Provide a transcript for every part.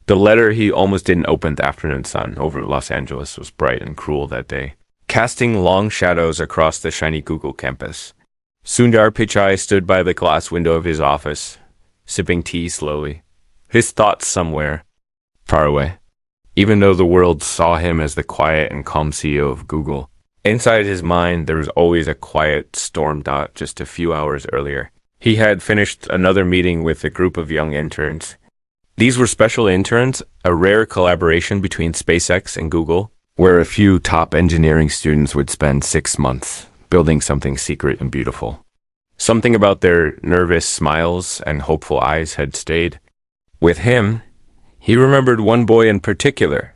The letter he almost didn't open. The afternoon sun over Los Angeles was bright and cruel that day, casting long shadows across the shiny Google campus. Sundar Pichai stood by the glass window of his office, sipping tea slowly, his thoughts somewhere far away. Even though the world saw him as the quiet and calm CEO of Google, inside his mind there was always a quiet storm. Just a few hours earlier, he had finished another meeting with a group of young interns. These were special interns, a rare collaboration between SpaceX and Google, where a few top engineering students would spend 6 months building something secret and beautiful. Something about their nervous smiles and hopeful eyes had stayed with him. He remembered one boy in particular.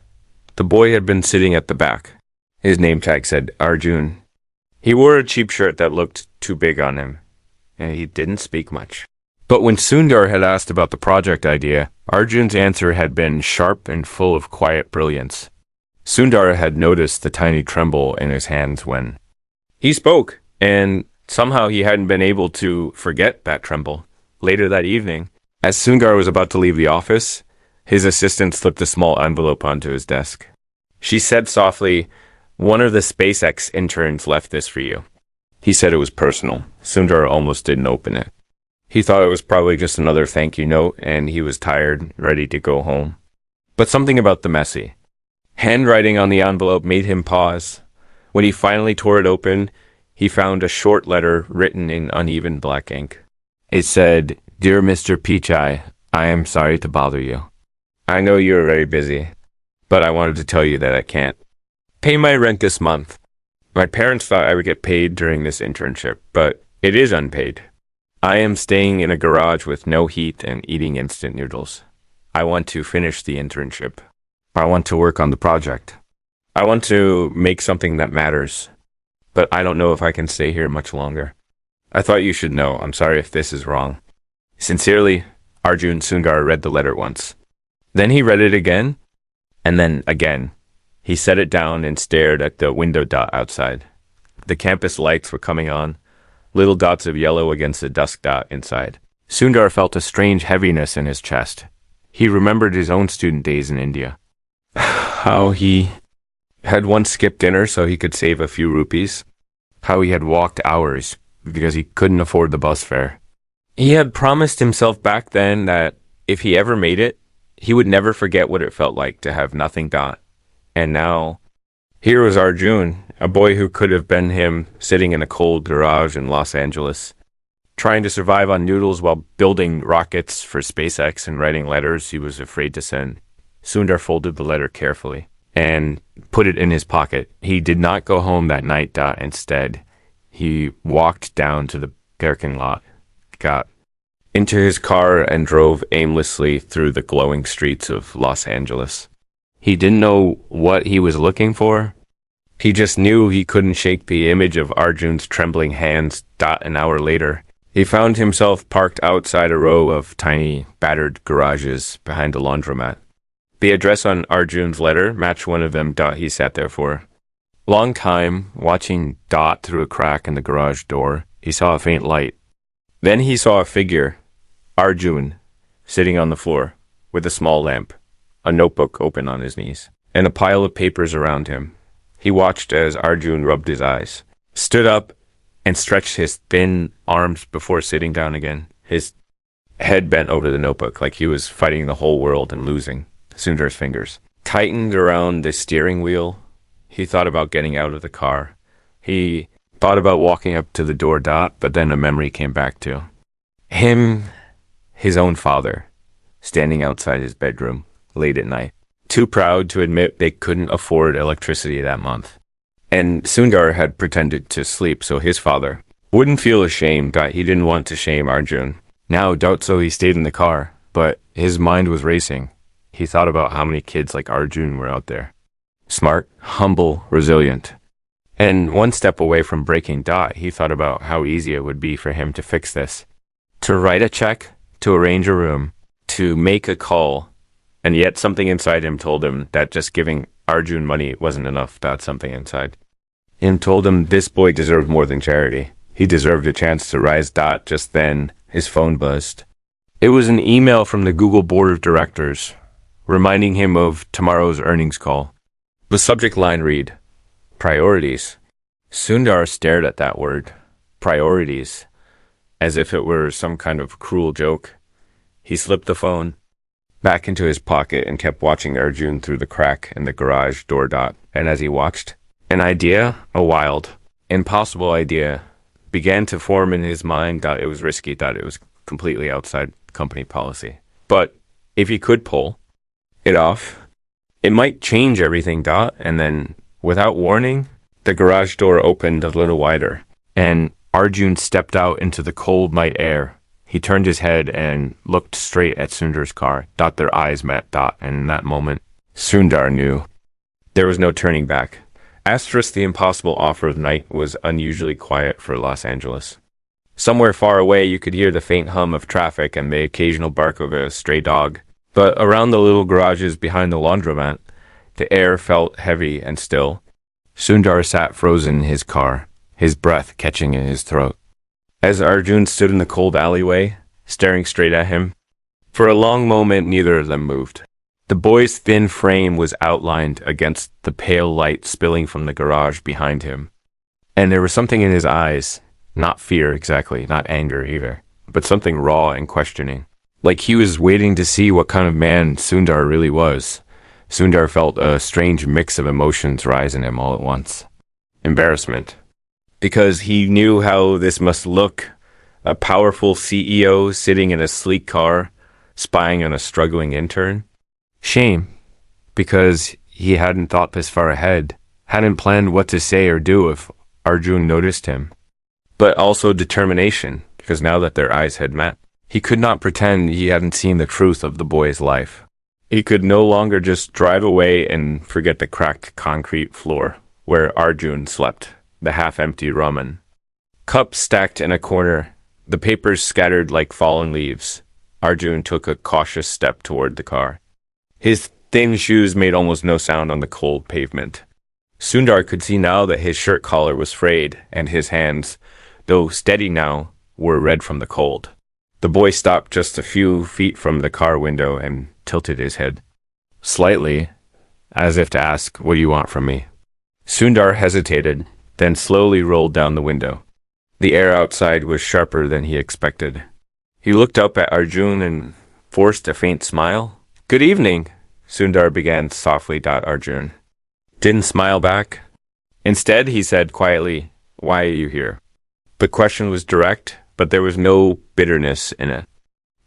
The boy had been sitting at the back. His name tag said Arjun. He wore a cheap shirt that looked too big on him, and he didn't speak much. But when Sundar had asked about the project idea, Arjun's answer had been sharp and full of quiet brilliance. Sundar had noticed the tiny tremble in his hands when he spoke, and somehow he hadn't been able to forget that tremble. Later that evening, as Sundar was about to leave the office, his assistant slipped a small envelope onto his desk. She said softly, "One of the SpaceX interns left this for you." He said it was personal. Sundar almost didn't open it. He thought it was probably just another thank you note, and he was tired, ready to go home. But something about the messy handwriting on the envelope made him pause. When he finally tore it open, he found a short letter written in uneven black ink. It said, "Dear Mr. Pichai, I am sorry to bother you. I know you are very busy, but I wanted to tell you that I can't pay my rent this month. My parents thought I would get paid during this internship, but it is unpaid. I am staying in a garage with no heat and eating instant noodles. I want to finish the internship. I want to work on the project. I want to make something that matters, but I don't know if I can stay here much longer. I thought you should know. I'm sorry if this is wrong. Sincerely, Arjun." Sundar read the letter once. Then he read it again, and then again. He set it down and stared at the window outside. The campus lights were coming on, little dots of yellow against the dusk dot inside. Sundar felt a strange heaviness in his chest. He remembered his own student days in India. How he had once skipped dinner so he could save a few rupees. How he had walked hours because he couldn't afford the bus fare. He had promised himself back then that if he ever made it, he would never forget what it felt like to have nothing. And now, here was Arjun, a boy who could have been him, sitting in a cold garage in Los Angeles, trying to survive on noodles while building rockets for SpaceX and writing letters he was afraid to send. Sundar folded the letter carefully and put it in his pocket. He did not go home that night. Instead, he walked down to the parking lot, got into his car, and drove aimlessly through the glowing streets of Los Angeles. He didn't know what he was looking for. He just knew he couldn't shake the image of Arjun's trembling hands. An hour later, he found himself parked outside a row of tiny, battered garages behind a laundromat. The address on Arjun's letter matched one of them. He sat there for a long time, watching through a crack in the garage door. He saw a faint light. Then he saw a figure, Arjun, sitting on the floor with a small lamp, a notebook open on his knees, and a pile of papers around him. He watched as Arjun rubbed his eyes, stood up, and stretched his thin arms before sitting down again, his head bent over the notebook like he was fighting the whole world and losing. Sundar's fingers tightened around the steering wheel. He thought about getting out of the car. He thought about walking up to the door. But then a memory came back to him, his own father, standing outside his bedroom late at night, too proud to admit they couldn't afford electricity that month. And Sundar had pretended to sleep so his father wouldn't feel ashamed. He didn't want to shame Arjun. Now, so he stayed in the car, but his mind was racing. He thought about how many kids like Arjun were out there. Smart, humble, resilient. And one step away from breaking. He thought about how easy it would be for him to fix this. To write a check, to arrange a room, to make a call. And yet something inside him told him that just giving Arjun money wasn't enough. Something inside him told him this boy deserved more than charity. He deserved a chance to rise. Just then, his phone buzzed. It was an email from the Google board of directors. reminding him of tomorrow's earnings call. The subject line read, "Priorities." Sundar stared at that word, priorities, as if it were some kind of cruel joke. He slipped the phone back into his pocket and kept watching Arjun through the crack in the garage door dot. And as he watched, an idea, a wild, impossible idea, began to form in his mind. That it was risky, that it was completely outside company policy. But if he could pull it off, it might change everything, Dot. And then, without warning, the garage door opened a little wider, and Arjun stepped out into the cold night air. He turned his head and looked straight at Sundar's car. Dot, their eyes met, Dot, and in that moment, Sundar knew. There was no turning back. Asterisk, the impossible offer of night was unusually quiet for Los Angeles. Somewhere far away, you could hear the faint hum of traffic and the occasional bark of a stray dog. But around the little garages behind the laundromat, the air felt heavy and still. Sundar sat frozen in his car, his breath catching in his throat. As Arjun stood in the cold alleyway, staring straight at him, for a long moment neither of them moved. The boy's thin frame was outlined against the pale light spilling from the garage behind him. And there was something in his eyes, not fear exactly, not anger either, but something raw and questioning. Like he was waiting to see what kind of man Sundar really was. Sundar felt a strange mix of emotions rise in him all at once. Embarrassment, because he knew how this must look. A powerful CEO sitting in a sleek car, spying on a struggling intern. Shame, because he hadn't thought this far ahead, hadn't planned what to say or do if Arjun noticed him. But also determination, because now that their eyes had met, he could not pretend he hadn't seen the truth of the boy's life. He could no longer just drive away and forget the cracked concrete floor where Arjun slept, the half-empty ramen. Cups stacked in a corner, the papers scattered like fallen leaves. Arjun took a cautious step toward the car. His thin shoes made almost no sound on the cold pavement. Sundar could see now that his shirt collar was frayed, and his hands, though steady now, were red from the cold. The boy stopped just a few feet from the car window and tilted his head slightly, as if to ask, "What do you want from me?" Sundar hesitated, then slowly rolled down the window. The air outside was sharper than he expected. He looked up at Arjun and forced a faint smile. "Good evening," Sundar began softly. Arjun didn't smile back. Instead, he said quietly, "Why are you here?" The question was direct, but there was no bitterness in it.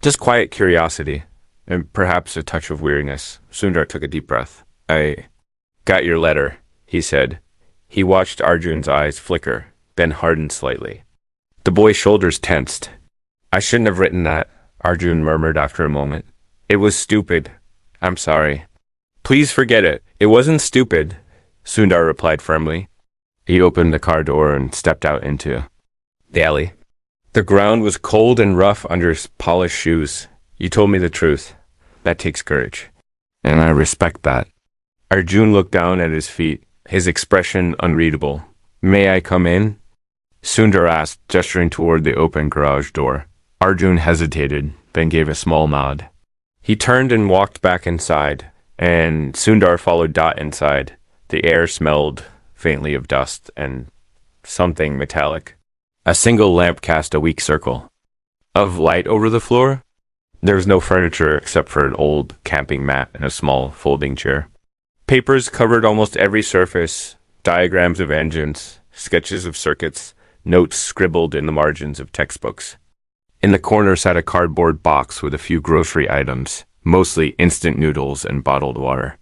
Just quiet curiosity, and perhaps a touch of weariness. Sundar took a deep breath. "I got your letter," he said. He watched Arjun's eyes flicker, then harden slightly. The boy's shoulders tensed. "I shouldn't have written that," Arjun murmured after a moment. "It was stupid. I'm sorry." "Please forget it. It wasn't stupid," Sundar replied firmly. He opened the car door and stepped out into the alley. The ground was cold and rough under his polished shoes. "You told me the truth. That takes courage, and I respect that." Arjun looked down at his feet, his expression unreadable. "May I come in?" Sundar asked, gesturing toward the open garage door. Arjun hesitated, then gave a small nod. He turned and walked back inside, and Sundar followed Dot inside. The air smelled faintly of dust and something metallic. A single lamp cast a weak circle of light over the floor. There was no furniture except for an old camping mat and a small folding chair. Papers covered almost every surface, diagrams of engines, sketches of circuits, notes scribbled in the margins of textbooks. In the corner sat a cardboard box with a few grocery items, mostly instant noodles and bottled water.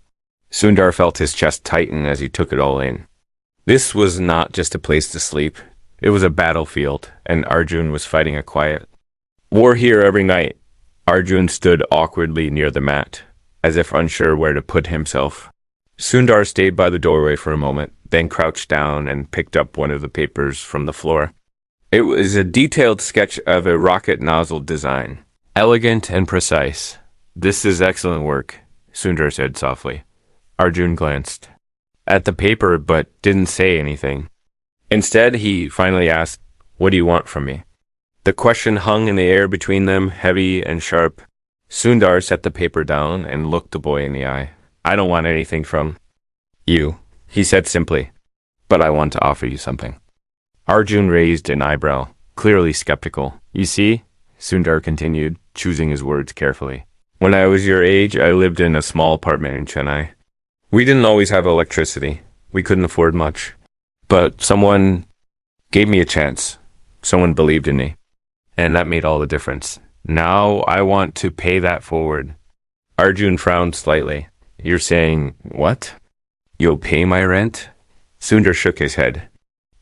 Sundar felt his chest tighten as he took it all in. This was not just a place to sleep. It was a battlefield, and Arjun was fighting a quiet war here every night. Arjun stood awkwardly near the mat, as if unsure where to put himself. Sundar stayed by the doorway for a moment, then crouched down and picked up one of the papers from the floor. It was a detailed sketch of a rocket nozzle design, elegant and precise. "This is excellent work," Sundar said softly. Arjun glanced at the paper but didn't say anything. Instead, he finally asked, "What do you want from me?" The question hung in the air between them, heavy and sharp. Sundar set the paper down and looked the boy in the eye. I don't want anything from you, he said simply, but I want to offer you something. Arjun raised an eyebrow, clearly skeptical. You see, Sundar continued, choosing his words carefully. When I was your age, I lived in a small apartment in Chennai. We didn't always have electricity. We couldn't afford much. But someone gave me a chance. Someone believed in me. And that made all the difference. Now I want to pay that forward. Arjun frowned slightly. You're saying, what? You'll pay my rent? Sundar shook his head.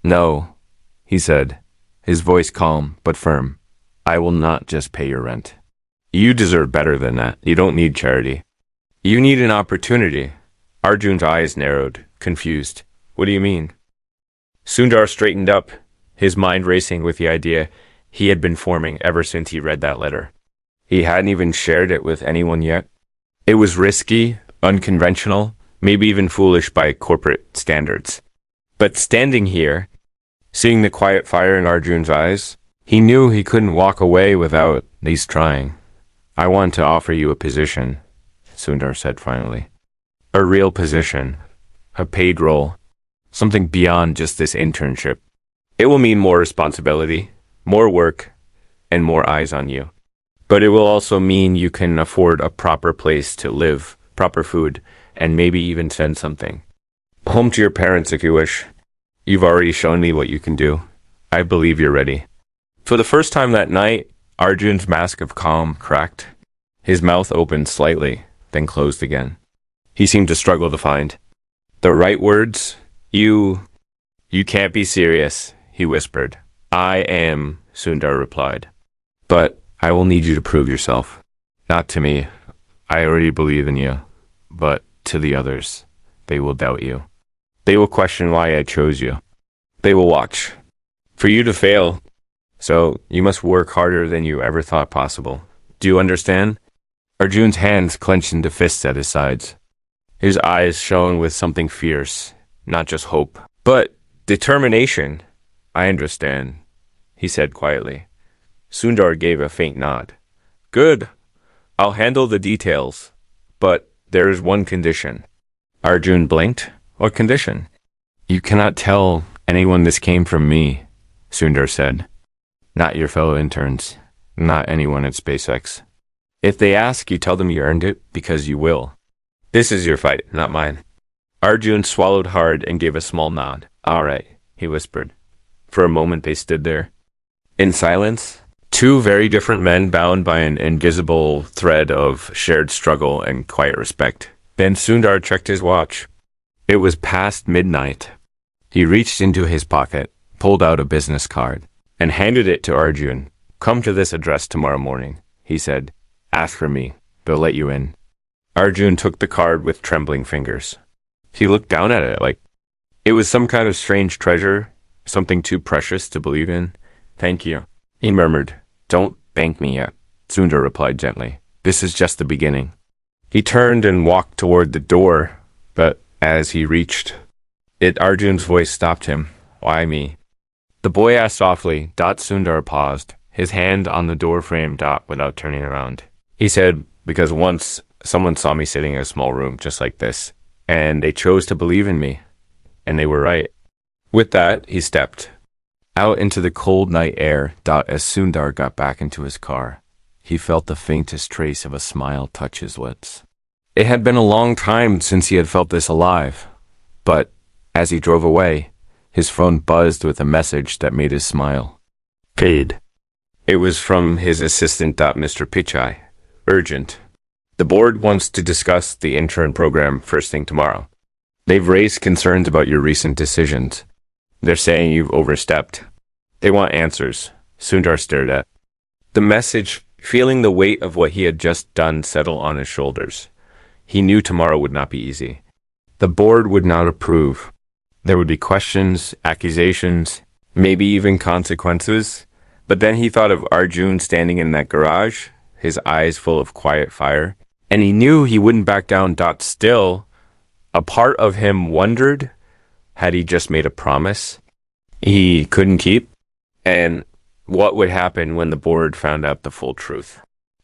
No, he said, his voice calm but firm. I will not just pay your rent. You deserve better than that. You don't need charity. You need an opportunity. Arjun's eyes narrowed, confused. What do you mean? Sundar straightened up, his mind racing with the idea he had been forming ever since he read that letter. He hadn't even shared it with anyone yet. It was risky, unconventional, maybe even foolish by corporate standards. But standing here, seeing the quiet fire in Arjun's eyes, he knew he couldn't walk away without at least trying. I want to offer you a position, Sundar said finally. A real position, a paid role, something beyond just this internship. It will mean more responsibility, more work, and more eyes on you. But it will also mean you can afford a proper place to live, proper food, and maybe even send something. Home to your parents if you wish. You've already shown me what you can do. I believe you're ready. For the first time that night, Arjun's mask of calm cracked. His mouth opened slightly, then closed again. He seemed to struggle to find the right words. You can't be serious, he whispered. I am, Sundar replied. But I will need you to prove yourself. Not to me. I already believe in you. But to the others, they will doubt you. They will question why I chose you. They will watch for you to fail. So you must work harder than you ever thought possible. Do you understand? Arjun's hands clenched into fists at his sides. His eyes shone with something fierce, not just hope, but determination. I understand, he said quietly. Sundar gave a faint nod. Good. I'll handle the details. But there is one condition. Arjun blinked. What condition? You cannot tell anyone this came from me, Sundar said. Not your fellow interns. Not anyone at SpaceX. If they ask, you tell them you earned it because you will. This is your fight, not mine. Arjun swallowed hard and gave a small nod. All right, he whispered. For a moment they stood there. In silence, two very different men bound by an invisible thread of shared struggle and quiet respect. Then Sundar checked his watch. It was past midnight. He reached into his pocket, pulled out a business card, and handed it to Arjun. Come to this address tomorrow morning, he said. Ask for me. They'll let you in. Arjun took the card with trembling fingers. He looked down at it like it was some kind of strange treasure, something too precious to believe in. Thank you, he murmured. Don't thank me yet, Sundar replied gently. This is just the beginning. He turned and walked toward the door, but as he reached it, Arjun's voice stopped him. Why me? The boy asked softly. Sundar paused, his hand on the door frame. Without turning around. He said, because once someone saw me sitting in a small room just like this, and they chose to believe in me, and they were right. With that, he stepped out into the cold night air. As Sundar got back into his car, he felt the faintest trace of a smile touch his lips. It had been a long time since he had felt this alive, but as he drove away, his phone buzzed with a message that made his smile. Paid. It was from his assistant, Mr. Pichai. Urgent. The board wants to discuss the intern program first thing tomorrow. They've raised concerns about your recent decisions. They're saying you've overstepped. They want answers. Sundar stared at the message, feeling the weight of what he had just done settle on his shoulders. He knew tomorrow would not be easy. The board would not approve. There would be questions, accusations, maybe even consequences. But then he thought of Arjun standing in that garage, his eyes full of quiet fire, and he knew he wouldn't back down. Still, a part of him wondered, had he just made a promise he couldn't keep? And what would happen when the board found out the full truth?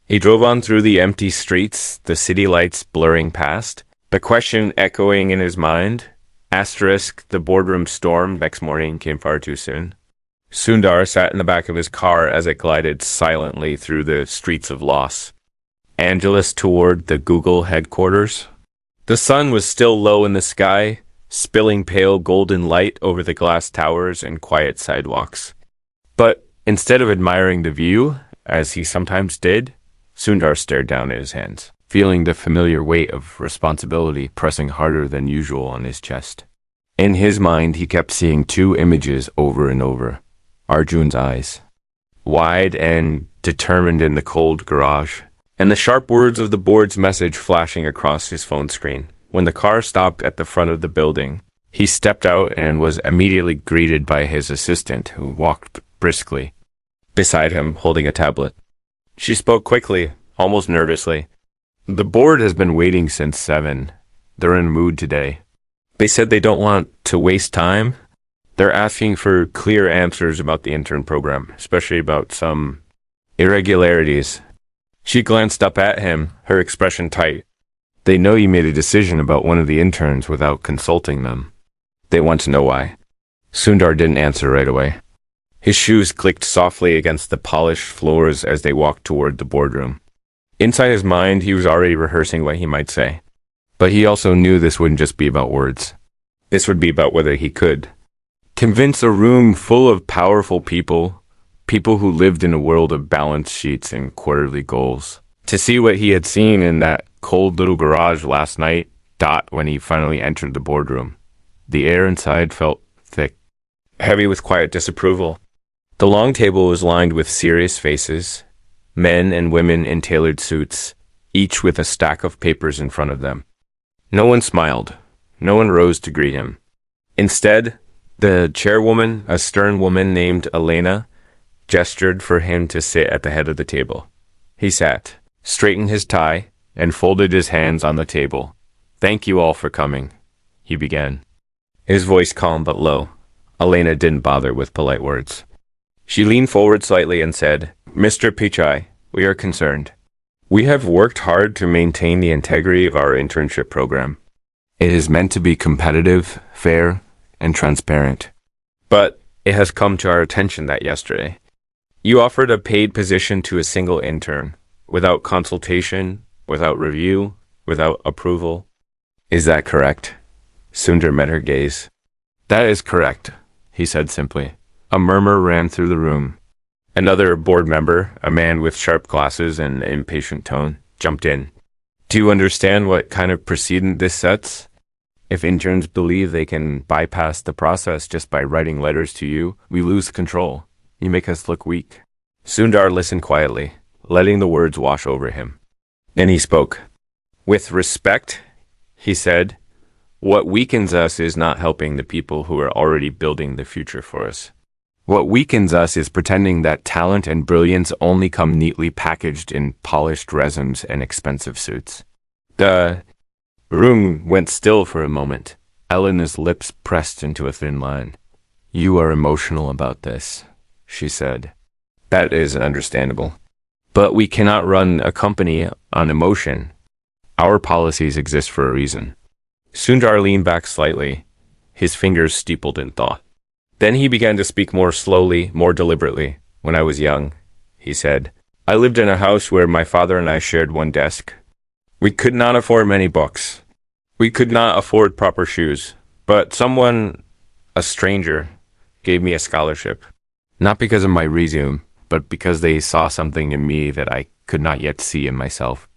He drove on through the empty streets, the city lights blurring past, the question echoing in his mind. Asterisk, the boardroom storm next morning came far too soon. Sundar sat in the back of his car as it glided silently through the streets of Los Angeles toward the Google headquarters. The sun was still low in the sky, spilling pale golden light over the glass towers and quiet sidewalks. But instead of admiring the view, as he sometimes did, Sundar stared down at his hands, feeling the familiar weight of responsibility pressing harder than usual on his chest. In his mind, he kept seeing two images over and over. Arjun's eyes, wide and determined in the cold garage, and the sharp words of the board's message flashing across his phone screen. When the car stopped at the front of the building, he stepped out and was immediately greeted by his assistant, who walked briskly beside him, holding a tablet. She spoke quickly, almost nervously. The board has been waiting since 7. They're in a mood today. They said they don't want to waste time. They're asking for clear answers about the intern program, especially about some irregularities. She glanced up at him, her expression tight. They know you made a decision about one of the interns without consulting them. They want to know why. Sundar didn't answer right away. His shoes clicked softly against the polished floors as they walked toward the boardroom. Inside his mind, he was already rehearsing what he might say. But he also knew this wouldn't just be about words. This would be about whether he could convince a room full of powerful people who lived in a world of balance sheets and quarterly goals, to see what he had seen in that cold little garage last night. When he finally entered the boardroom, the air inside felt thick, heavy with quiet disapproval. The long table was lined with serious faces, men and women in tailored suits, each with a stack of papers in front of them. No one smiled. No one rose to greet him. Instead, the chairwoman, a stern woman named Elena, gestured for him to sit at the head of the table. He sat, straightened his tie, and folded his hands on the table. "Thank you all for coming," he began. His voice calm but low. Elena didn't bother with polite words. She leaned forward slightly and said, "Mr. Pichai, we are concerned. We have worked hard to maintain the integrity of our internship program. It is meant to be competitive, fair, and transparent. But it has come to our attention that yesterday you offered a paid position to a single intern, without consultation, without review, without approval. Is that correct?" Sundar met her gaze. "That is correct," he said simply. A murmur ran through the room. Another board member, a man with sharp glasses and an impatient tone, jumped in. "Do you understand what kind of precedent this sets? If interns believe they can bypass the process just by writing letters to you, we lose control. You make us look weak." Sundar listened quietly, letting the words wash over him. Then he spoke. "With respect," he said, "what weakens us is not helping the people who are already building the future for us. What weakens us is pretending that talent and brilliance only come neatly packaged in polished resins and expensive suits." The room went still for a moment. Elena's lips pressed into a thin line. "You are emotional about this," she said. "That is understandable. But we cannot run a company on emotion. Our policies exist for a reason." Sundar leaned back slightly, his fingers steepled in thought. Then he began to speak more slowly, more deliberately. "When I was young," he said, "I lived in a house where my father and I shared one desk. We could not afford many books. We could not afford proper shoes. But someone, a stranger, gave me a scholarship. Not because of my resume, but because they saw something in me that I could not yet see in myself.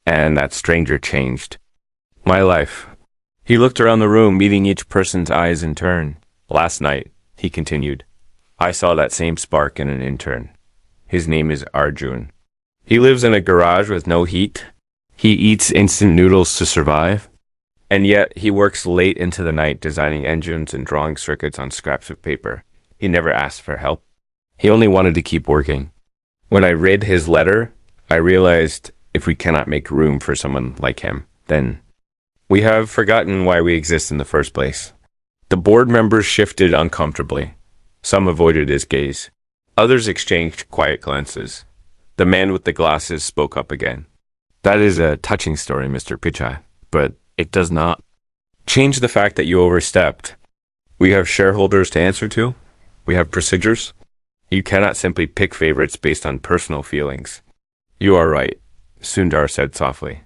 And that stranger changed my life." He looked around the room, meeting each person's eyes in turn. "Last night," he continued, "I saw that same spark in an intern. His name is Arjun. He lives in a garage with no heat. He eats instant noodles to survive. And yet he works late into the night designing engines and drawing circuits on scraps of paper. He never asked for help. He only wanted to keep working. When I read his letter, I realized if we cannot make room for someone like him, then we have forgotten why we exist in the first place." The board members shifted uncomfortably. Some avoided his gaze. Others exchanged quiet glances. The man with the glasses spoke up again. That is a touching story, Mr. Pichai, but it does not change the fact that you overstepped. We have shareholders to answer to. We have procedures. You cannot simply pick favorites based on personal feelings. You are right, Sundar said softly.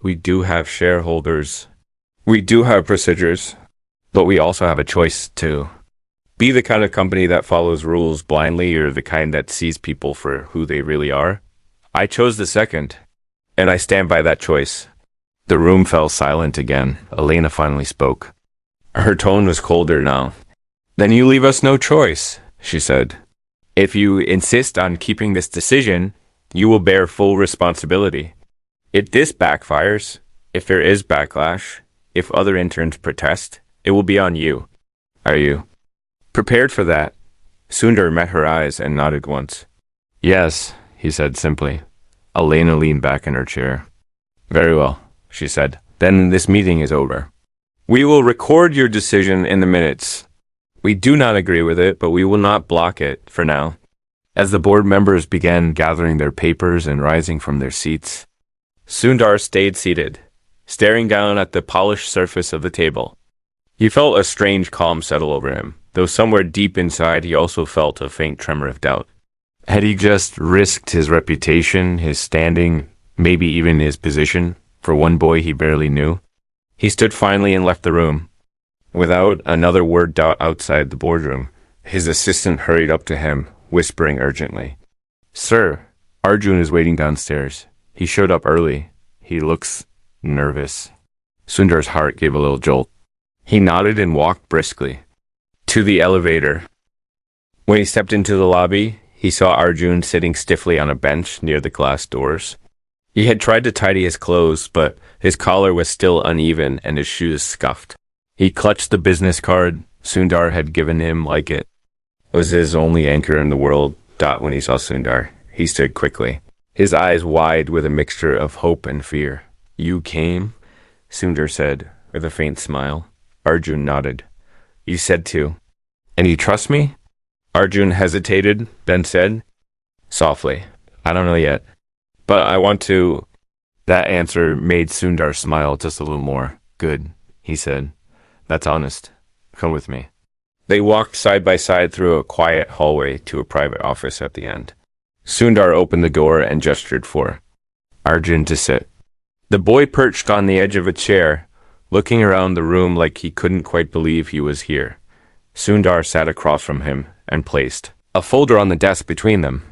We do have shareholders. We do have procedures, but we also have a choice to be the kind of company that follows rules blindly or the kind that sees people for who they really are. I chose the second, and I stand by that choice. The room fell silent again. Elena finally spoke. Her tone was colder now. Then you leave us no choice, she said. If you insist on keeping this decision, you will bear full responsibility. If this backfires, if there is backlash, if other interns protest, it will be on you. Are you prepared for that? Sundar met her eyes and nodded once. Yes, he said simply. Elena leaned back in her chair. Very well, she said. Then this meeting is over. We will record your decision in the minutes. We do not agree with it, but we will not block it for now. As the board members began gathering their papers and rising from their seats, Sundar stayed seated, staring down at the polished surface of the table. He felt a strange calm settle over him, though somewhere deep inside he also felt a faint tremor of doubt. Had he just risked his reputation, his standing, maybe even his position, for one boy he barely knew? He stood finally and left the room. Without another word outside the boardroom, his assistant hurried up to him, whispering urgently. Sir, Arjun is waiting downstairs. He showed up early. He looks nervous. Sundar's heart gave a little jolt. He nodded and walked briskly to the elevator. When he stepped into the lobby, he saw Arjun sitting stiffly on a bench near the glass doors. He had tried to tidy his clothes, but his collar was still uneven and his shoes scuffed. He clutched the business card Sundar had given him like it was his only anchor in the world. When he saw Sundar, he stood quickly, his eyes wide with a mixture of hope and fear. You came? Sundar said, with a faint smile. Arjun nodded. You said to. And you trust me? Arjun hesitated, then said, softly, I don't know yet, but I want to. That answer made Sundar smile just a little more. Good, he said. That's honest. Come with me. They walked side by side through a quiet hallway to a private office at the end. Sundar opened the door and gestured for Arjun to sit. The boy perched on the edge of a chair, looking around the room like he couldn't quite believe he was here. Sundar sat across from him and placed a folder on the desk between them.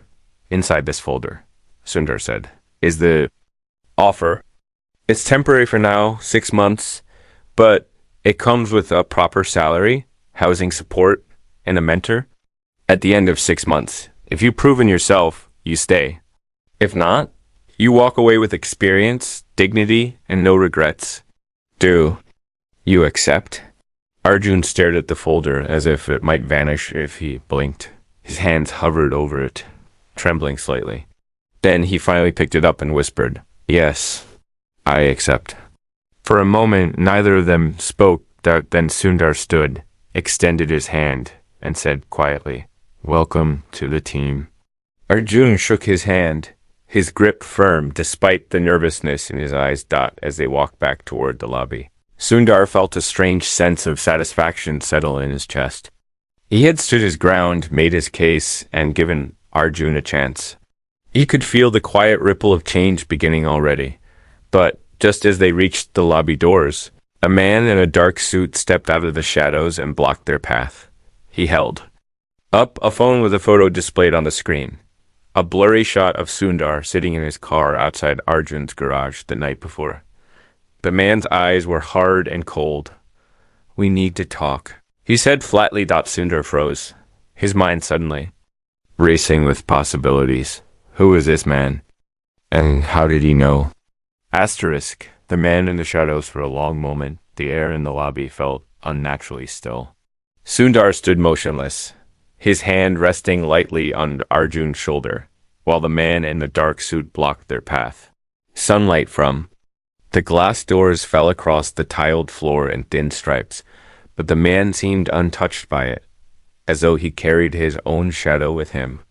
Inside this folder, Sundar said, is the offer. It's temporary for now, 6 months, but it comes with a proper salary, housing support, and a mentor. At the end of 6 months, if you've proven yourself, you stay. If not, you walk away with experience, dignity, and no regrets. Do you accept? Arjun stared at the folder as if it might vanish if he blinked. His hands hovered over it, trembling slightly. Then he finally picked it up and whispered, Yes, I accept. For a moment, neither of them spoke. Then Sundar stood, extended his hand, and said quietly, Welcome to the team. Arjun shook his hand, his grip firm despite the nervousness in his eyes. As they walked back toward the lobby, Sundar felt a strange sense of satisfaction settle in his chest. He had stood his ground, made his case, and given Arjun a chance. He could feel the quiet ripple of change beginning already. But just as they reached the lobby doors, a man in a dark suit stepped out of the shadows and blocked their path. He held up a phone with a photo displayed on the screen. A blurry shot of Sundar sitting in his car outside Arjun's garage the night before. The man's eyes were hard and cold. We need to talk, he said flatly. Sundar froze, his mind suddenly racing with possibilities. Who is this man? And how did he know? Asterisk. The man in the shadows. For a long moment, the air in the lobby felt unnaturally still. Sundar stood motionless, his hand resting lightly on Arjun's shoulder, while the man in the dark suit blocked their path. Sunlight from the glass doors fell across the tiled floor in thin stripes, but the man seemed untouched by it, as though he carried his own shadow with him.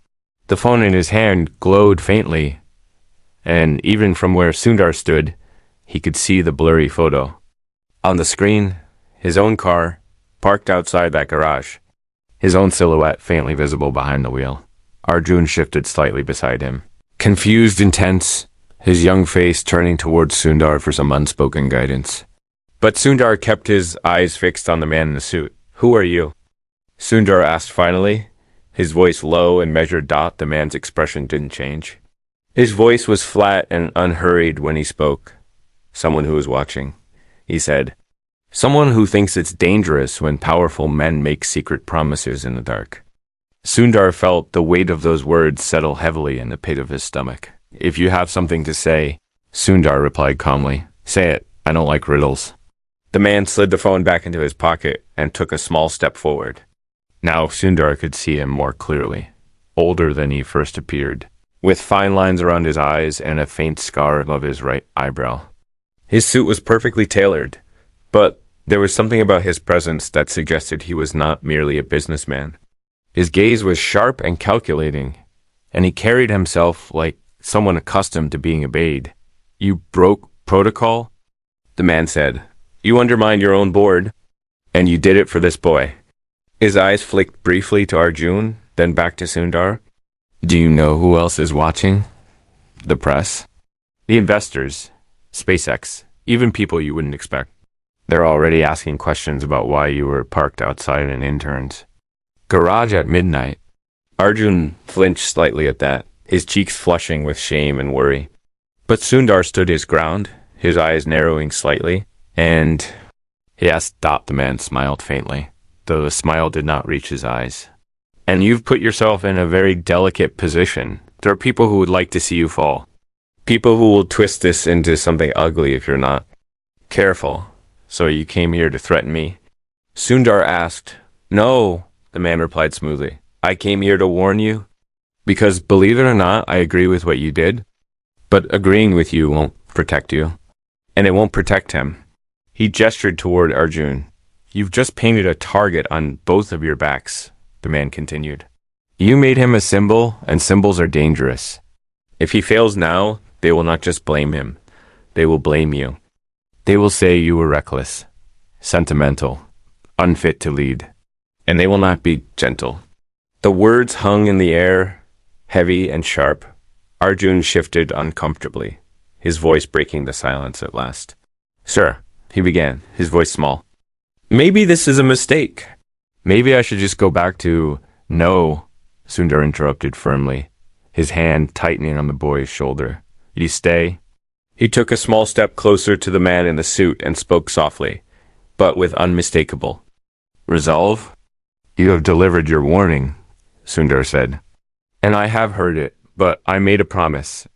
The phone in his hand glowed faintly, and even from where Sundar stood, he could see the blurry photo. On the screen, his own car, parked outside that garage, his own silhouette faintly visible behind the wheel. Arjun shifted slightly beside him, confused and tense, his young face turning towards Sundar for some unspoken guidance. But Sundar kept his eyes fixed on the man in the suit. "Who are you?" Sundar asked finally, his voice low and measured. The man's expression didn't change. His voice was flat and unhurried when he spoke. "Someone who is watching," he said. "Someone who thinks it's dangerous when powerful men make secret promises in the dark." Sundar felt the weight of those words settle heavily in the pit of his stomach. "If you have something to say," Sundar replied calmly, "say it. I don't like riddles." The man slid the phone back into his pocket and took a small step forward. Now Sundar could see him more clearly, older than he first appeared, with fine lines around his eyes and a faint scar above his right eyebrow. His suit was perfectly tailored, but there was something about his presence that suggested he was not merely a businessman. His gaze was sharp and calculating, and he carried himself like someone accustomed to being obeyed. "You broke protocol?" the man said. "You undermined your own board, and you did it for this boy." His eyes flicked briefly to Arjun, then back to Sundar. "Do you know who else is watching?" "The press?" "The investors, SpaceX, even people you wouldn't expect. They're already asking questions about why you were parked outside an intern's garage at midnight." Arjun flinched slightly at that, his cheeks flushing with shame and worry. But Sundar stood his ground, his eyes narrowing slightly. "And?" he asked. The man smiled faintly, though the smile did not reach his eyes. "And you've put yourself in a very delicate position. There are people who would like to see you fall. People who will twist this into something ugly if you're not careful. So you came here to threaten me?" Sundar asked. "No," the man replied smoothly. "I came here to warn you. Because believe it or not, I agree with what you did. But agreeing with you won't protect you. And it won't protect him." He gestured toward Arjun. "You've just painted a target on both of your backs," the man continued. "You made him a symbol, and symbols are dangerous. If he fails now, they will not just blame him. They will blame you. They will say you were reckless, sentimental, unfit to lead. And they will not be gentle." The words hung in the air, heavy and sharp. Arjun shifted uncomfortably, his voice breaking the silence at last. "Sir," he began, his voice small. "Maybe this is a mistake. Maybe I should just go back to—" "No," Sundar interrupted firmly, his hand tightening on the boy's shoulder. "You stay." He took a small step closer to the man in the suit and spoke softly, but with unmistakable resolve. "You have delivered your warning," Sundar said. "And I have heard it, but I made a promise,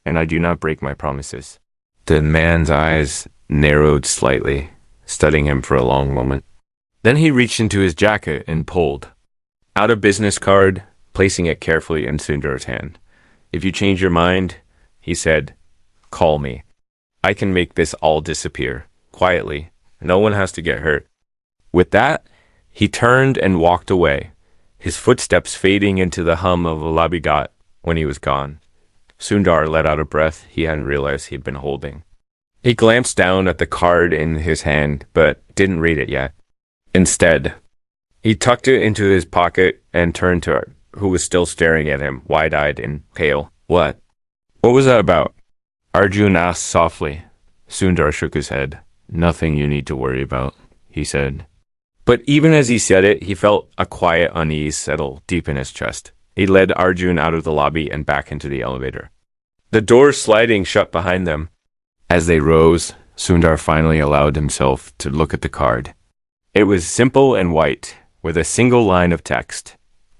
and I do not break my promises." The man's eyes narrowed slightly, studying him for a long moment. Then he reached into his jacket and pulled out a business card, placing it carefully in Sundar's hand. "If you change your mind," he said, "call me. I can make this all disappear, quietly. No one has to get hurt." With that, he turned and walked away, his footsteps fading into the hum of a labigat when he was gone. Sundar let out a breath he hadn't realized he'd been holding. He glanced down at the card in his hand, but didn't read it yet. Instead, he tucked it into his pocket and turned to her, who was still staring at him, wide-eyed and pale. "What? What was that about?" Arjun asked softly. Sundar shook his head. "Nothing you need to worry about," he said. But even as he said it, he felt a quiet unease settle deep in his chest. He led Arjun out of the lobby and back into the elevator, the doors sliding shut behind them. As they rose, Sundar finally allowed himself to look at the card. It was simple and white, with a single line of text.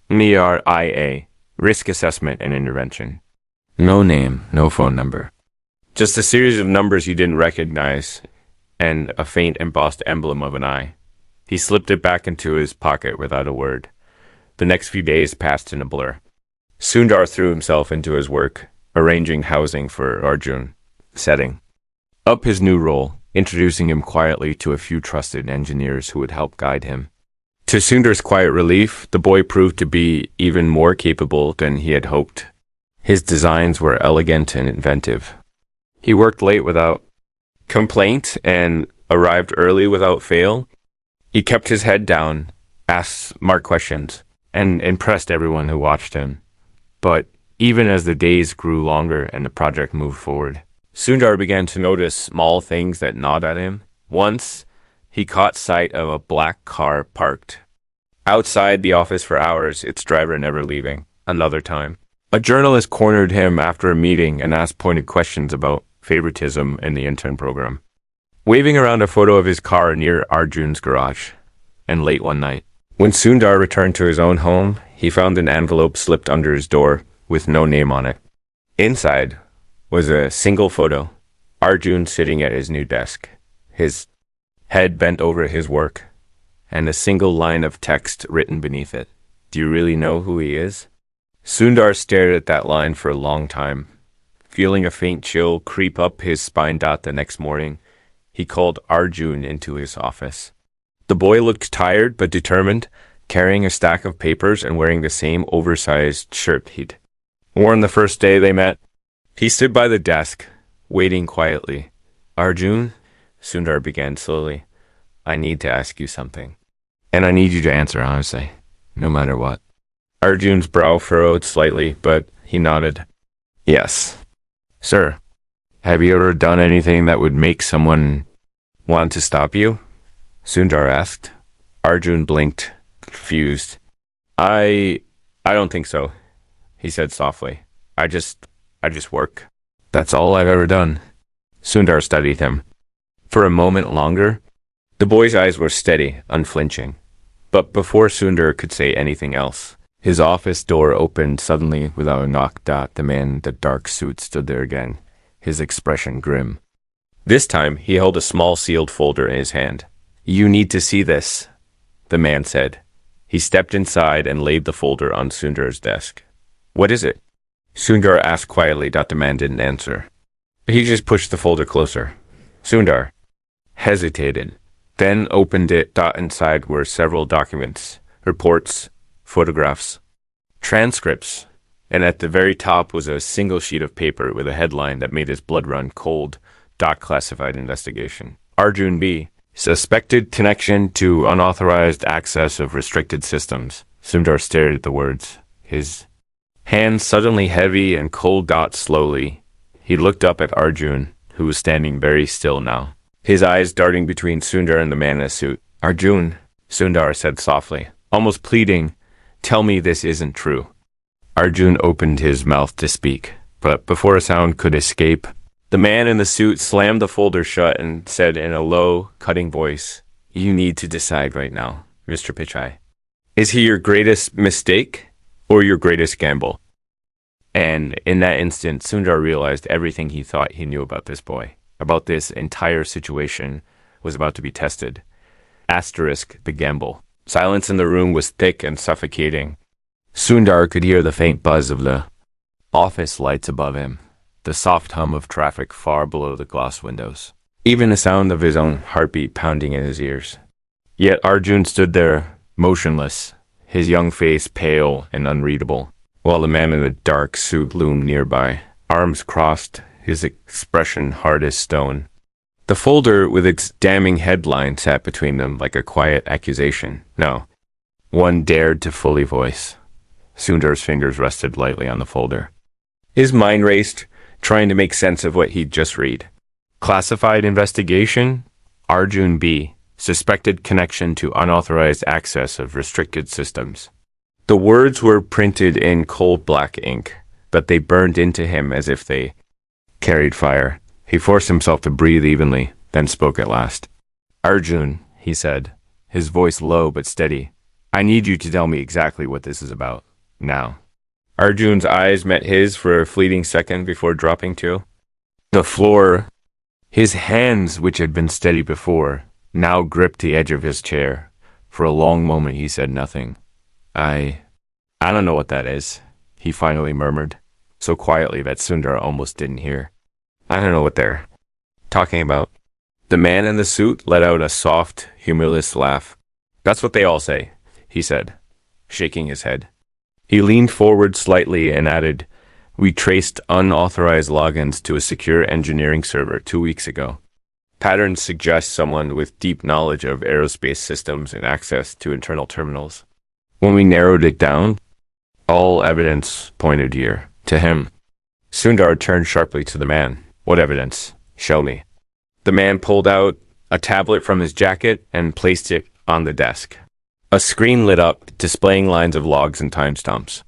MIRIA, Risk Assessment and Intervention. No name, no phone number. Just a series of numbers you didn't recognize, and a faint embossed emblem of an eye. He slipped it back into his pocket without a word. The next few days passed in a blur. Sundar threw himself into his work, arranging housing for Arjun, setting up his new role, introducing him quietly to a few trusted engineers who would help guide him. To Sundar's quiet relief, the boy proved to be even more capable than he had hoped. His designs were elegant and inventive. He worked late without complaint and arrived early without fail. He kept his head down, asked smart questions, and impressed everyone who watched him. But even as the days grew longer and the project moved forward, Sundar began to notice small things that gnawed at him. Once, he caught sight of a black car parked outside the office for hours, its driver never leaving. Another time, a journalist cornered him after a meeting and asked pointed questions about favoritism in the intern program, waving around a photo of his car near Arjun's garage. And late one night, when Sundar returned to his own home, he found an envelope slipped under his door with no name on it. Inside was a single photo, Arjun sitting at his new desk, his head bent over his work, and a single line of text written beneath it. Do you really know who he is? Sundar stared at that line for a long time, feeling a faint chill creep up his spine. The next morning, he called Arjun into his office. The boy looked tired but determined, carrying a stack of papers and wearing the same oversized shirt he'd worn the first day they met. He stood by the desk, waiting quietly. Arjun, Sundar began slowly, I need to ask you something. And I need you to answer honestly, no matter what. Arjun's brow furrowed slightly, but he nodded. Yes. Sir, have you ever done anything that would make someone want to stop you? Sundar asked. Arjun blinked, confused. I don't think so, he said softly. I just work. That's all I've ever done. Sundar studied him. For a moment longer, the boy's eyes were steady, unflinching. But before Sundar could say anything else, his office door opened suddenly without a knock. The man in the dark suit stood there again, his expression grim. This time, he held a small sealed folder in his hand. You need to see this, the man said. He stepped inside and laid the folder on Sundar's desk. What is it? Sundar asked quietly. The man didn't answer. He just pushed the folder closer. Sundar hesitated, then opened it. Inside were several documents, reports, photographs, transcripts, and at the very top was a single sheet of paper with a headline that made his blood run cold. Classified investigation. Arjun B. Suspected connection to unauthorized access of restricted systems. Sundar stared at the words, his hands suddenly heavy and cold. Slowly, he looked up at Arjun, who was standing very still now, his eyes darting between Sundar and the man in a suit. Arjun, Sundar said softly, almost pleading, tell me this isn't true. Arjun opened his mouth to speak, but before a sound could escape, the man in the suit slammed the folder shut and said in a low, cutting voice, you need to decide right now, Mr. Pichai. Is he your greatest mistake or your greatest gamble? And in that instant, Sundar realized everything he thought he knew about this boy, about this entire situation, was about to be tested. Asterisk the gamble. Silence in the room was thick and suffocating. Sundar could hear the faint buzz of the office lights above him, the soft hum of traffic far below the glass windows, even the sound of his own heartbeat pounding in his ears. Yet Arjun stood there, motionless, his young face pale and unreadable, while the man in the dark suit loomed nearby, arms crossed, his expression hard as stone. The folder with its damning headline sat between them like a quiet accusation. No, one dared to fully voice. Sundar's fingers rested lightly on the folder. His mind raced, trying to make sense of what he'd just read. Classified investigation, Arjun B. Suspected connection to unauthorized access of restricted systems. The words were printed in cold black ink, but they burned into him as if they carried fire. He forced himself to breathe evenly, then spoke at last. Arjun, he said, his voice low but steady, I need you to tell me exactly what this is about, now. Arjun's eyes met his for a fleeting second before dropping to the floor. His hands, which had been steady before, now gripped the edge of his chair. For a long moment he said nothing. I don't know what that is, he finally murmured, so quietly that Sundar almost didn't hear. I don't know what they're talking about. The man in the suit let out a soft, humorless laugh. That's what they all say, he said, shaking his head. He leaned forward slightly and added, "We traced unauthorized logins to a secure engineering server 2 weeks ago. Patterns suggest someone with deep knowledge of aerospace systems and access to internal terminals. When we narrowed it down, all evidence pointed here, to him." Sundar turned sharply to the man. "What evidence? Show me." The man pulled out a tablet from his jacket and placed it on the desk. A screen lit up, displaying lines of logs and timestamps.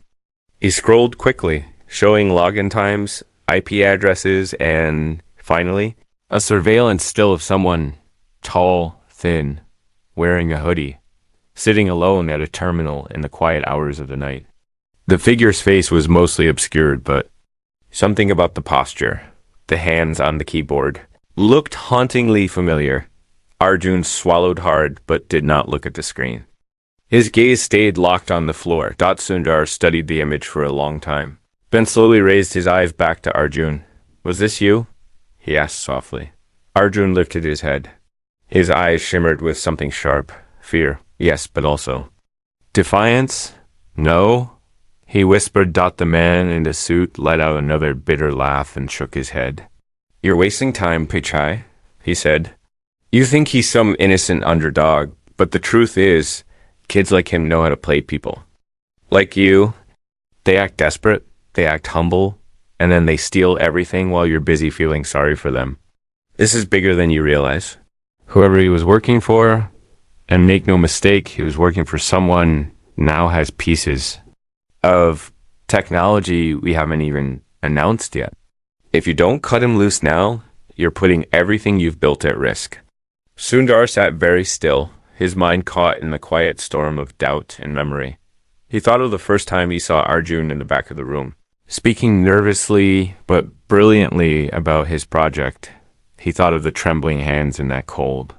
He scrolled quickly, showing login times, IP addresses, and, finally, a surveillance still of someone tall, thin, wearing a hoodie, sitting alone at a terminal in the quiet hours of the night. The figure's face was mostly obscured, but something about the posture, the hands on the keyboard, looked hauntingly familiar. Arjun swallowed hard, but did not look at the screen. His gaze stayed locked on the floor. Sundar studied the image for a long time, then slowly raised his eyes back to Arjun. "Was this you?" he asked softly. Arjun lifted his head. His eyes shimmered with something sharp. Fear, yes, but also defiance? "No," he whispered. The man in the suit let out another bitter laugh and shook his head. "You're wasting time, Pichai," he said. "You think he's some innocent underdog, but the truth is, kids like him know how to play people. Like you, they act desperate, they act humble, and then they steal everything while you're busy feeling sorry for them. This is bigger than you realize. Whoever he was working for, and make no mistake, he was working for someone now has pieces of technology we haven't even announced yet. If you don't cut him loose now, you're putting everything you've built at risk." Sundar sat very still, his mind caught in the quiet storm of doubt and memory. He thought of the first time he saw Arjun in the back of the room, speaking nervously but brilliantly about his project. He thought of the trembling hands in that cold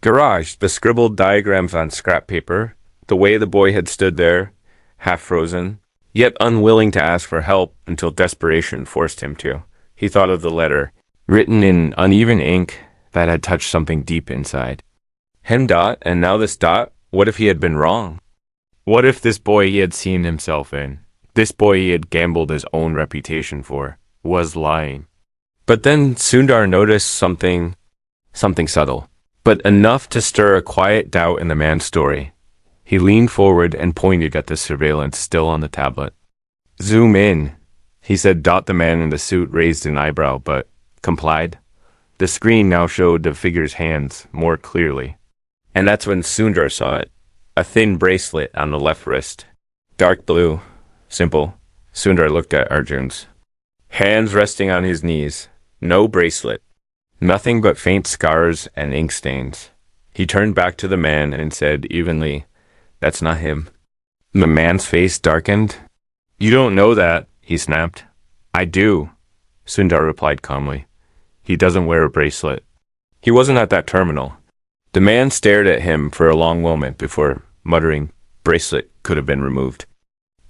garage, the scribbled diagrams on scrap paper, the way the boy had stood there, half frozen, yet unwilling to ask for help until desperation forced him to. He thought of the letter, written in uneven ink, that had touched something deep inside. Him dot, and now this dot, what if he had been wrong? What if this boy he had seen himself in, this boy he had gambled his own reputation for, was lying? But then Sundar noticed something subtle, but enough to stir a quiet doubt in the man's story. He leaned forward and pointed at the surveillance still on the tablet. "Zoom in," he said. The man in the suit raised an eyebrow, but complied. The screen now showed the figure's hands more clearly. And that's when Sundar saw it. A thin bracelet on the left wrist. Dark blue. Simple. Sundar looked at Arjun's. Hands resting on his knees. No bracelet. Nothing but faint scars and ink stains. He turned back to the man and said evenly, "That's not him." The man's face darkened. "You don't know that," he snapped. "I do," Sundar replied calmly. "He doesn't wear a bracelet." He wasn't at that terminal. The man stared at him for a long moment before muttering, "Bracelet could have been removed."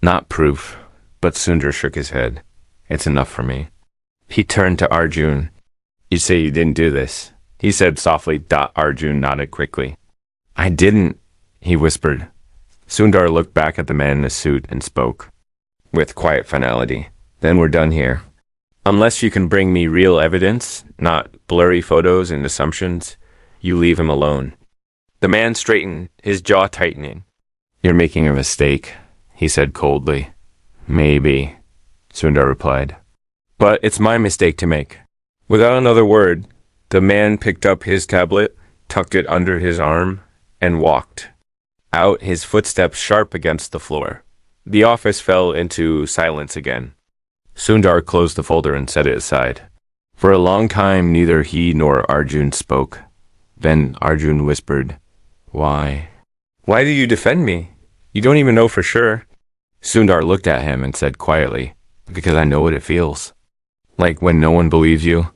Not proof, but Sundar shook his head. "It's enough for me." He turned to Arjun. "You say you didn't do this," he said softly. Arjun nodded quickly. "I didn't," he whispered. Sundar looked back at the man in the suit and spoke, with quiet finality. "Then we're done here. Unless you can bring me real evidence, not blurry photos and assumptions, you leave him alone." The man straightened, his jaw tightening. "You're making a mistake," he said coldly. "Maybe," Sundar replied. "But it's my mistake to make." Without another word, the man picked up his tablet, tucked it under his arm, and walked out, his footsteps sharp against the floor. The office fell into silence again. Sundar closed the folder and set it aside. For a long time, neither he nor Arjun spoke. Then Arjun whispered, "Why? Why do you defend me? You don't even know for sure." Sundar looked at him and said quietly, "Because I know what it feels. Like when no one believes you.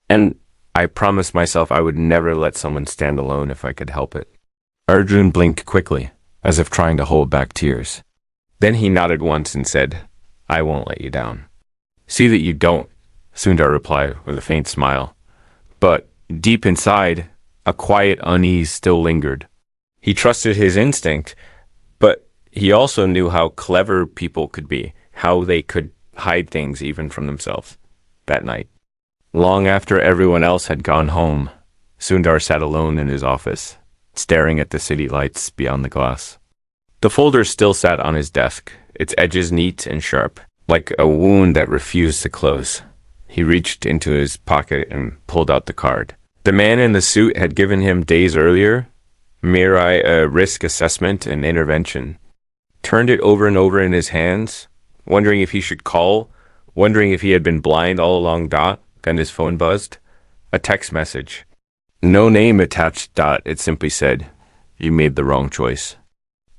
And I promised myself I would never let someone stand alone if I could help it." Arjun blinked quickly, as if trying to hold back tears. Then he nodded once and said, "I won't let you down." "See that you don't," Sundar replied with a faint smile. But deep inside, a quiet unease still lingered. He trusted his instinct, but He also knew how clever people could be, how they could hide things even from themselves. That night, long after everyone else had gone home, Sundar sat alone in his office, staring at the city lights beyond the glass. The folder still sat on his desk, its edges neat and sharp, like a wound that refused to close. He reached into his pocket and pulled out the card. The man in the suit had given him days earlier, Mirai, a risk assessment and intervention. Turned it over and over in his hands, wondering if he should call, wondering if he had been blind all along. Then his phone buzzed. A text message. No name attached. It simply said, "You made the wrong choice.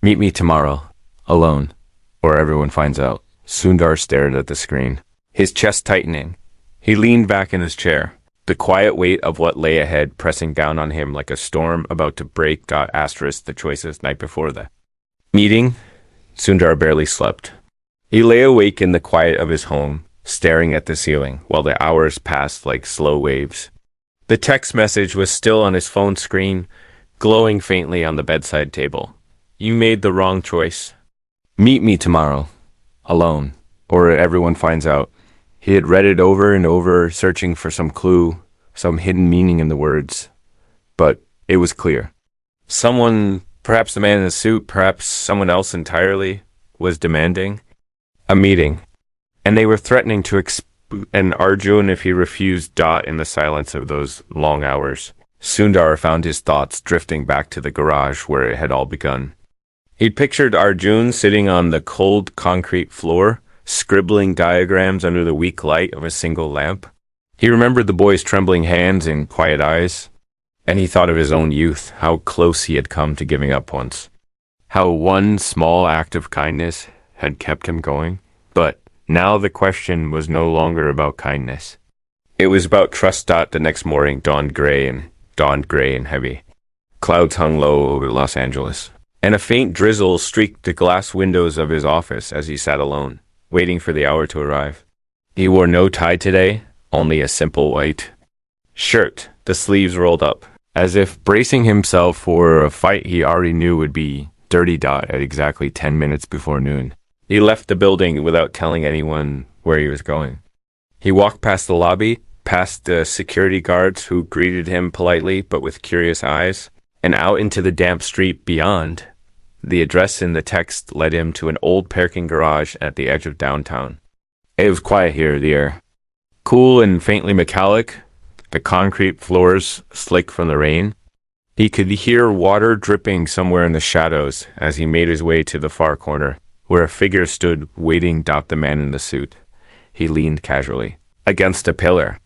Meet me tomorrow, alone, or everyone finds out." Sundar stared at the screen, his chest tightening. He leaned back in his chair, the quiet weight of what lay ahead pressing down on him like a storm about to break. The choices night before the meeting. Sundar barely slept. He lay awake in the quiet of his home, staring at the ceiling, while the hours passed like slow waves. The text message was still on his phone screen, glowing faintly on the bedside table. "You made the wrong choice. Meet me tomorrow, alone, or everyone finds out." He had read it over and over, searching for some clue, some hidden meaning in the words. But it was clear. Someone, perhaps the man in the suit, perhaps someone else entirely, was demanding a meeting. And they were threatening to an Arjun if he refused. In the silence of those long hours, Sundar found his thoughts drifting back to the garage where it had all begun. He'd pictured Arjun sitting on the cold concrete floor, scribbling diagrams under the weak light of a single lamp. He remembered the boy's trembling hands and quiet eyes, and he thought of his own youth, how close he had come to giving up once, how one small act of kindness had kept him going. But now the question was no longer about kindness. It was about trust. The next morning dawned gray and heavy. Clouds hung low over Los Angeles, and a faint drizzle streaked the glass windows of his office as he sat alone, waiting for the hour to arrive. He wore no tie today, only a simple white shirt, the sleeves rolled up, as if bracing himself for a fight he already knew would be dirty. At exactly 10 minutes before noon, he left the building without telling anyone where he was going. He walked past the lobby, past the security guards who greeted him politely but with curious eyes, and out into the damp street beyond. The address in the text led him to an old parking garage at the edge of downtown. It was quiet here, the air cool and faintly metallic, the concrete floors slick from the rain. He could hear water dripping somewhere in the shadows as he made his way to the far corner, where a figure stood waiting. The man in the suit. He leaned casually against a pillar,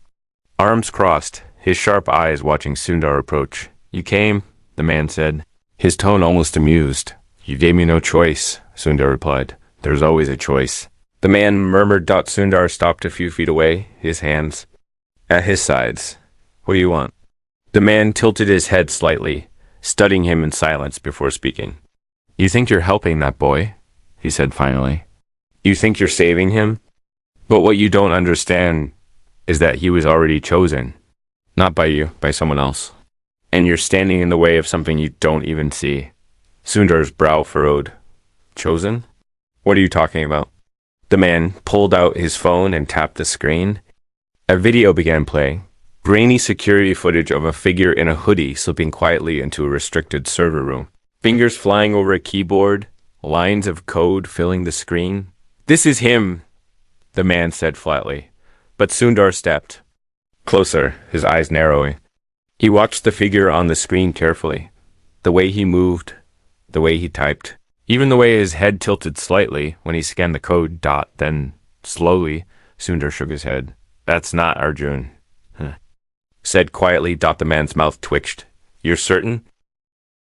arms crossed, his sharp eyes watching Sundar approach. "You came," the man said, his tone almost amused. "You gave me no choice," Sundar replied. "There's always a choice." The man murmured. Sundar stopped a few feet away, his hands at his sides. "What do you want?" The man tilted his head slightly, studying him in silence before speaking. "You think you're helping that boy," he said finally. "You think you're saving him? But what you don't understand is that he was already chosen. Not by you, by someone else. And you're standing in the way of something you don't even see." Sundar's brow furrowed. "Chosen? What are you talking about?" The man pulled out his phone and tapped the screen. A video began playing. Grainy security footage of a figure in a hoodie slipping quietly into a restricted server room. Fingers flying over a keyboard, lines of code filling the screen. "This is him," the man said flatly. But Sundar stepped closer, his eyes narrowing. He watched the figure on the screen carefully. The way he moved, the way he typed, even the way his head tilted slightly when he scanned the code. Then, slowly, Sundar shook his head. "That's not Arjun," said quietly. The man's mouth twitched. "You're certain?"